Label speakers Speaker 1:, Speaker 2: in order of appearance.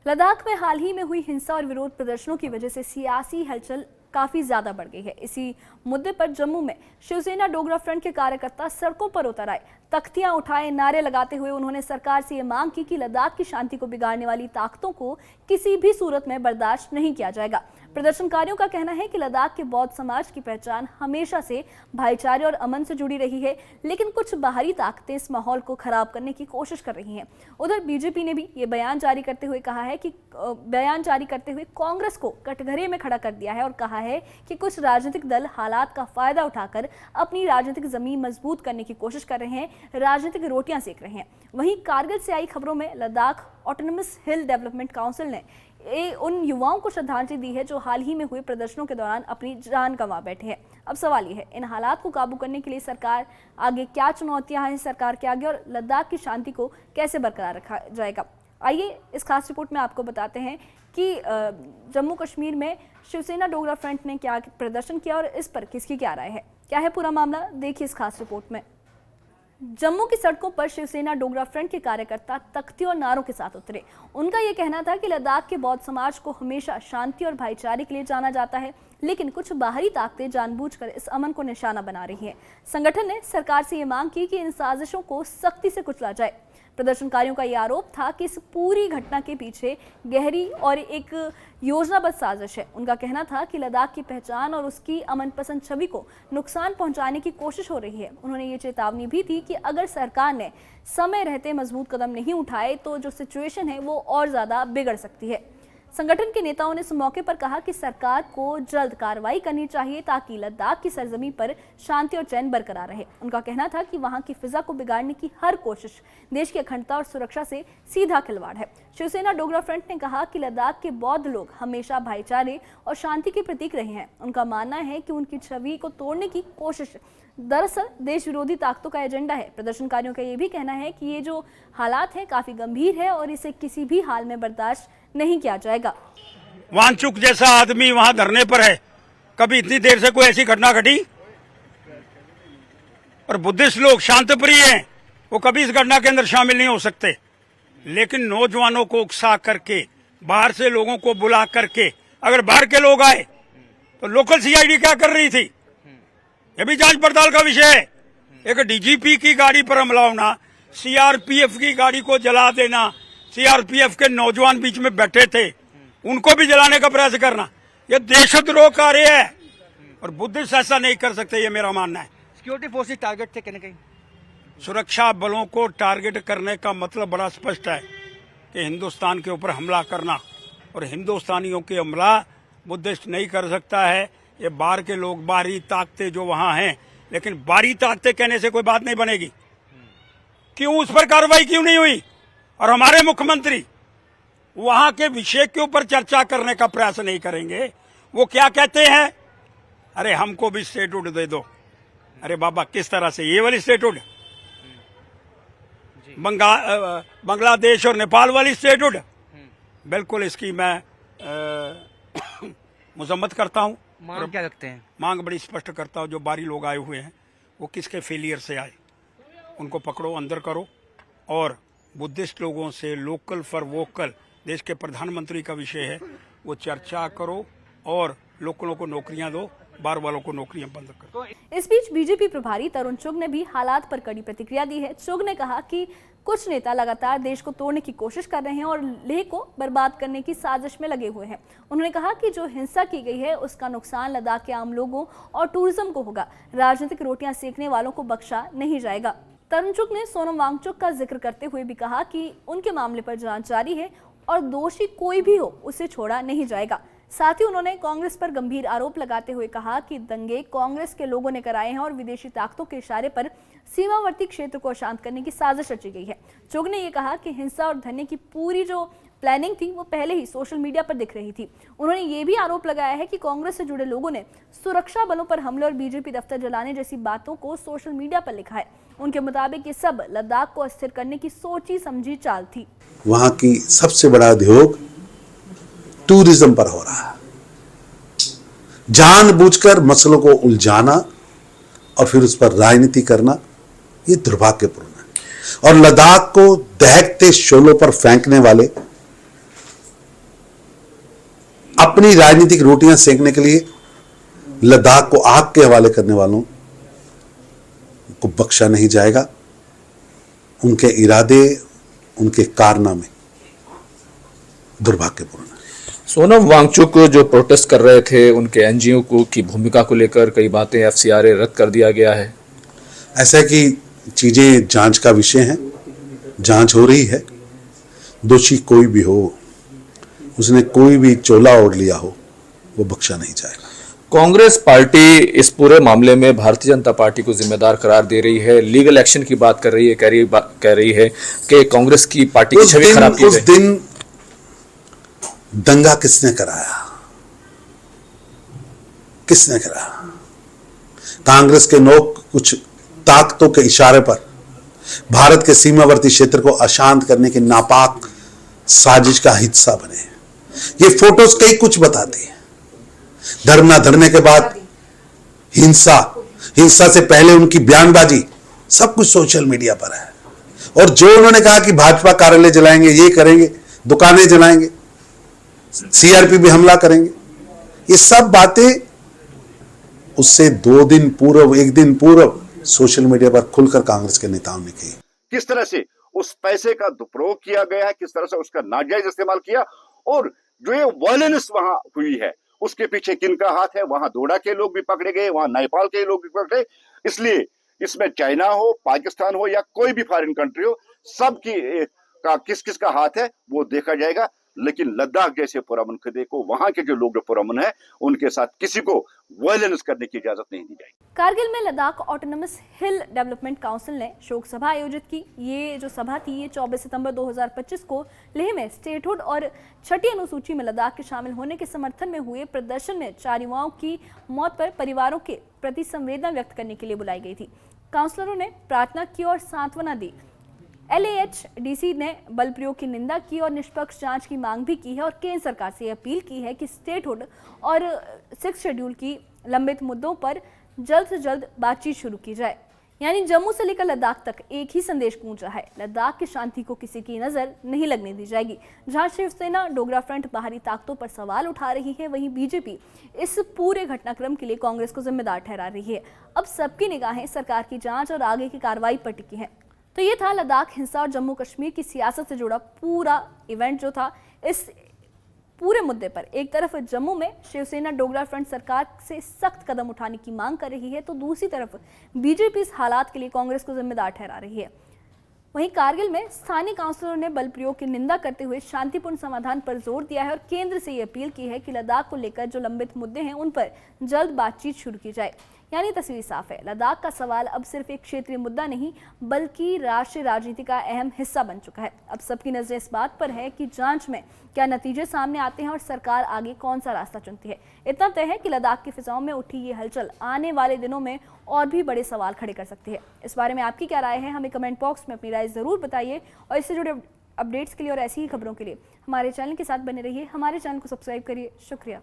Speaker 1: लद्दाख में हाल ही में हुई हिंसा और विरोध प्रदर्शनों की वजह से सियासी हलचल काफी ज्यादा बढ़ गई है। इसी मुद्दे पर जम्मू में शिवसेना डोगरा फ्रंट के कार्यकर्ता सड़कों पर उतर आए, तख्तियां उठाए, नारे लगाते हुए उन्होंने सरकार से ये मांग की कि लद्दाख की शांति को बिगाड़ने वाली ताकतों को किसी भी सूरत में बर्दाश्त नहीं किया जाएगा। प्रदर्शनकारियों का कहना है कि लद्दाख के बौद्ध समाज की पहचान हमेशा से भाईचारे और अमन से जुड़ी रही है, लेकिन कुछ बाहरी ताकतें इस माहौल को खराब करने की कोशिश कर रही हैं। उधर बीजेपी ने भी ये बयान जारी करते हुए कांग्रेस को कटघरे में खड़ा कर दिया है और कहा है कि कुछ राजनीतिक दल हालात का फायदा उठाकर अपनी राजनीतिक जमीन मजबूत करने की कोशिश कर रहे हैं, राजनीतिक रोटियां सेक रहे हैं। वहीं कारगिल से आई खबरों में लद्दाख ऑटोनमस हिल डेवलपमेंट काउंसिल ने उन युवाओं को श्रद्धांजलि दी है जो हाल ही में हुए प्रदर्शनों के दौरान अपनी जान गंवा बैठे हैं। अब सवाल ये है, इन हालात को काबू करने के लिए सरकार आगे क्या चुनौतियां हैं सरकार के आगे, और लद्दाख की शांति को कैसे बरकरार रखा जाएगा। आइए इस खास रिपोर्ट में आपको बताते हैं कि जम्मू कश्मीर में शिवसेना डोगरा फ्रंट ने क्या प्रदर्शन किया और इस पर किसकी क्या राय है। क्या है पूरा मामला, देखिए इस खास रिपोर्ट में। जम्मू की सड़कों पर शिवसेना डोगरा फ्रंट के कार्यकर्ता तख्तियों और नारों के साथ उतरे। उनका यह कहना था कि लद्दाख के बौद्ध समाज को हमेशा शांति और भाईचारे के लिए जाना जाता है, लेकिन कुछ बाहरी ताकतें जानबूझकर इस अमन को निशाना बना रही हैं। संगठन ने सरकार से ये मांग की कि इन साजिशों को सख्ती से कुचला जाए। प्रदर्शनकारियों का यह आरोप था कि इस पूरी घटना के पीछे गहरी और एक योजनाबद्ध साजिश है। उनका कहना था कि लद्दाख की पहचान और उसकी अमन पसंद छवि को नुकसान पहुंचाने की कोशिश हो रही है। उन्होंने ये चेतावनी भी दी कि अगर सरकार ने समय रहते मजबूत कदम नहीं उठाए तो जो सिचुएशन है वो और ज्यादा बिगड़ सकती है। संगठन के नेताओं ने इस मौके पर कहा कि सरकार को जल्द कार्रवाई करनी चाहिए ताकि लद्दाख की सरजमीं पर शांति और चैन बरकरार रहे। उनका कहना था कि वहां की फिजा को बिगाड़ने की हर कोशिश देश की अखंडता और सुरक्षा से सीधा खिलवाड़ है। शिवसेना डोगरा फ्रंट ने कहा कि लद्दाख के बौद्ध लोग हमेशा भाईचारे और शांति के प्रतीक रहे हैं। उनका मानना है कि उनकी छवि को तोड़ने की कोशिश दरअसल देश विरोधी ताकतों का एजेंडा है। प्रदर्शनकारियों का ये भी कहना है कि ये जो हालात है काफी गंभीर है और इसे किसी भी हाल में बर्दाश्त नहीं किया जाएगा।
Speaker 2: वांचुक जैसा आदमी वहां धरने पर है, कभी इतनी देर से कोई ऐसी घटना घटी? और बुद्धिस्ट लोग शांत प्रिय हैं, वो कभी इस घटना के अंदर शामिल नहीं हो सकते। लेकिन नौजवानों को उकसा करके, बाहर से लोगों को बुला करके, अगर बाहर के लोग आए तो लोकल सीआईडी क्या कर रही थी, ये भी जांच पड़ताल का विषय है। एक डीजीपी की गाड़ी पर हमला होना, सीआरपीएफ की गाड़ी को जला देना, सीआरपीएफ के नौजवान बीच में बैठे थे उनको भी जलाने का प्रयास करना, यह देशद्रोह कार्य है और बुद्धिस्ट ऐसा नहीं कर सकते, ये मेरा मानना है।
Speaker 3: सिक्योरिटी फोर्सेस टारगेट थे कहीं ना कहीं।
Speaker 2: सुरक्षा बलों को टारगेट करने का मतलब बड़ा स्पष्ट है कि हिंदुस्तान के ऊपर हमला करना, और हिंदुस्तानियों के हमला बुद्धिस्ट नहीं कर सकता है। ये बाहर के लोग, बाहरी ताकतें जो वहां हैं, लेकिन बाहरी ताकतें कहने से कोई बात नहीं बनेगी। क्यों उस पर कार्रवाई क्यों नहीं हुई? और हमारे मुख्यमंत्री वहां के विषय के ऊपर चर्चा करने का प्रयास नहीं करेंगे। वो क्या कहते हैं, अरे हमको भी स्टेटहुड दे दो। अरे बाबा, किस तरह से ये वाली स्टेटहुड? बांग्लादेश और नेपाल वाली स्टेटहुड? बिल्कुल इसकी मैं मजम्मत करता हूं।
Speaker 3: मांग क्या रखते हैं?
Speaker 2: मांग बड़ी स्पष्ट करता हूं, जो बाहरी लोग आए हुए हैं वो किसके फेलियर से आए, उनको पकड़ो, अंदर करो, और बुद्धिस्ट लोगों से लोकल फॉर वोकल, देश के प्रधानमंत्री का विषय है, वो चर्चा करो और लोकलों को नौकरियां दो, बाहर वालों को नौकरियां बंद करो।
Speaker 1: इस बीच बीजेपी प्रभारी तरुण चुग ने भी हालात पर कड़ी प्रतिक्रिया दी है। चुग ने कहा कि कुछ नेता लगातार देश को तोड़ने की कोशिश कर रहे हैं और लेह को बर्बाद करने की साजिश में लगे हुए हैं। उन्होंने कहा कि जो हिंसा की गई है उसका नुकसान लद्दाख के आम लोगों और टूरिज्म को होगा। राजनीतिक रोटियां सेकने वालों को बख्शा नहीं जाएगा। तरुण चुग ने सोनम वांगचुक का जिक्र करते हुए भी कहा कि उनके मामले पर जांच जारी है और दोषी कोई भी हो उसे छोड़ा नहीं जाएगा। साथ ही उन्होंने कांग्रेस पर गंभीर आरोप लगाते हुए कहा कि दंगे कांग्रेस के लोगों ने कराए हैं और विदेशी ताकतों के इशारे पर सीमावर्ती क्षेत्र को अशांत करने की साजिश रची गई है। चुग ने यह कहा कि हिंसा और धरने की पूरी जो प्लानिंग थी वो पहले ही सोशल मीडिया पर दिख रही थी। उन्होंने ये भी आरोप लगाया है कि कांग्रेस से जुड़े लोगों ने सुरक्षा बलों पर हमले और बीजेपी दफ्तर जलाने जैसी बातों को सोशल मीडिया पर लिखा है। उनके मुताबिक ये सब लद्दाख को अस्थिर करने की सोची समझी चाल थी।
Speaker 4: वहां की सबसे बड़ा उद्योग टूरिज्म पर हो रहा है। जानबूझकर मसलों को उलझाना और फिर उस पर राजनीति करना, ये दुर्भाग्यपूर्ण है। और लद्दाख को दहकते शोलों पर फेंकने वाले अपनी राजनीतिक रोटियां सेकने के लिए लद्दाख को आग के हवाले करने वालों को बख्शा नहीं जाएगा। उनके इरादे, उनके कारनामे दुर्भाग्यपूर्ण है।
Speaker 5: सोनम वांगचुक जो प्रोटेस्ट कर रहे थे, उनके एनजीओ को की भूमिका को लेकर कई बातें एफसीआरए रद्द कर दिया गया है।
Speaker 4: ऐसा है कि चीजें जांच का विषय हैं, जांच हो रही है। दोषी कोई भी हो, उसने कोई भी चोला ओढ़ लिया हो, वो बख्शा नहीं जाएगा।
Speaker 5: कांग्रेस पार्टी इस पूरे मामले में भारतीय जनता पार्टी को जिम्मेदार करार दे रही है, लीगल एक्शन की बात कर रही है, कह रही है कि कांग्रेस की पार्टी की छवि खराब की
Speaker 4: उस
Speaker 5: गई।
Speaker 4: दिन दंगा किसने कराया? किसने कराया? कांग्रेस के लोग कुछ ताकतों के इशारे पर भारत के सीमावर्ती क्षेत्र को अशांत करने की नापाक साजिश का हिस्सा बने। ये फोटोज कई कुछ बताती है। धरना धरने के बाद हिंसा, हिंसा से पहले उनकी बयानबाजी, सब कुछ सोशल मीडिया पर है। और जो उन्होंने कहा कि भाजपा कार्यालय जलाएंगे, ये करेंगे, दुकानें जलाएंगे, सीआरपी भी हमला करेंगे, ये सब बातें उससे 2 दिन पूर्व, 1 दिन पूर्व सोशल मीडिया पर खुलकर कांग्रेस के नेताओं ने की।
Speaker 6: किस तरह से उस पैसे का दुरुपयोग किया गया है, किस तरह से उसका नाजायज इस्तेमाल किया, और जो ये वायलेंस वहां हुई है उसके पीछे किनका हाथ है। वहां दोडा के लोग भी पकड़े गए, वहां नेपाल के लोग भी पकड़े। इसलिए इसमें चाइना हो, पाकिस्तान हो या कोई भी फॉरेन कंट्री हो, सबकी का किस किस का हाथ है वो देखा जाएगा। लेकिन लद्दाख जैसे पुरअमन खिते को, वहां के जो लोग जो पुरअमन है, उनके साथ किसी को वायलेंस करने की इजाजत नहीं दी जाएगी।
Speaker 1: कारगिल में लद्दाख ऑटोनमस हिल डेवलपमेंट काउंसिल ने शोक सभा आयोजित की। ये जो सभा थी, ये 24 सितंबर 2025 को लेह में स्टेटहुड और छठी अनुसूची में लद्दाख के शामिल होने के समर्थन में हुए प्रदर्शन में 4 युवाओं की मौत पर परिवारों के प्रति संवेदना व्यक्त करने के लिए बुलाई गई थी। काउंसलरों ने प्रार्थना की और सांत्वना दी। LAHDC ने बल प्रयोग की निंदा की और निष्पक्ष जांच की मांग भी की है और केंद्र सरकार से अपील की है कि स्टेटहुड और 6 शेड्यूल की लंबित मुद्दों पर जल्द से जल्द बातचीत शुरू की जाए। यानी जम्मू से लेकर लद्दाख तक एक ही संदेश गूंजा है, लद्दाख की शांति को किसी की नजर नहीं लगने दी जाएगी। जहां शिवसेना डोगरा फ्रंट बाहरी ताकतों पर सवाल उठा रही है, वहीं बीजेपी इस पूरे घटनाक्रम के लिए कांग्रेस को जिम्मेदार ठहरा रही है। अब सबकी निगाहें सरकार की जांच और आगे की कार्रवाई पर टिकी है। तो ये था लद्दाख हिंसा और जम्मू कश्मीर की सियासत से जुड़ा पूरा इवेंट जो था। इस पूरे मुद्दे पर एक तरफ जम्मू में शिवसेना डोगरा फ्रंट सरकार से सख्त कदम उठाने की मांग कर रही है, तो दूसरी तरफ बीजेपी इस हालात के लिए कांग्रेस को जिम्मेदार ठहरा रही है। वहीं कारगिल में स्थानीय काउंसलरों ने बल प्रयोग की निंदा करते हुए शांतिपूर्ण समाधान पर जोर दिया है और केंद्र से ये अपील की है कि लद्दाख को लेकर जो लंबित मुद्दे हैं उन पर जल्द बातचीत शुरू की जाए। यानी तस्वीर साफ है, लद्दाख का सवाल अब सिर्फ एक क्षेत्रीय मुद्दा नहीं बल्कि राष्ट्रीय राजनीति का अहम हिस्सा बन चुका है। अब सबकी नजरें इस बात पर है कि जांच में क्या नतीजे सामने आते हैं और सरकार आगे कौन सा रास्ता चुनती है। इतना तय है कि लद्दाख की फिजाओं में उठी ये हलचल आने वाले दिनों में और भी बड़े सवाल खड़े कर सकती है। इस बारे में आपकी क्या राय है, हमें कमेंट बॉक्स में अपनी राय जरूर बताइए और इससे जुड़े अपडेट्स के लिए और ऐसी ही खबरों के लिए हमारे चैनल के साथ बने रहिए। हमारे चैनल को सब्सक्राइब करिए। शुक्रिया।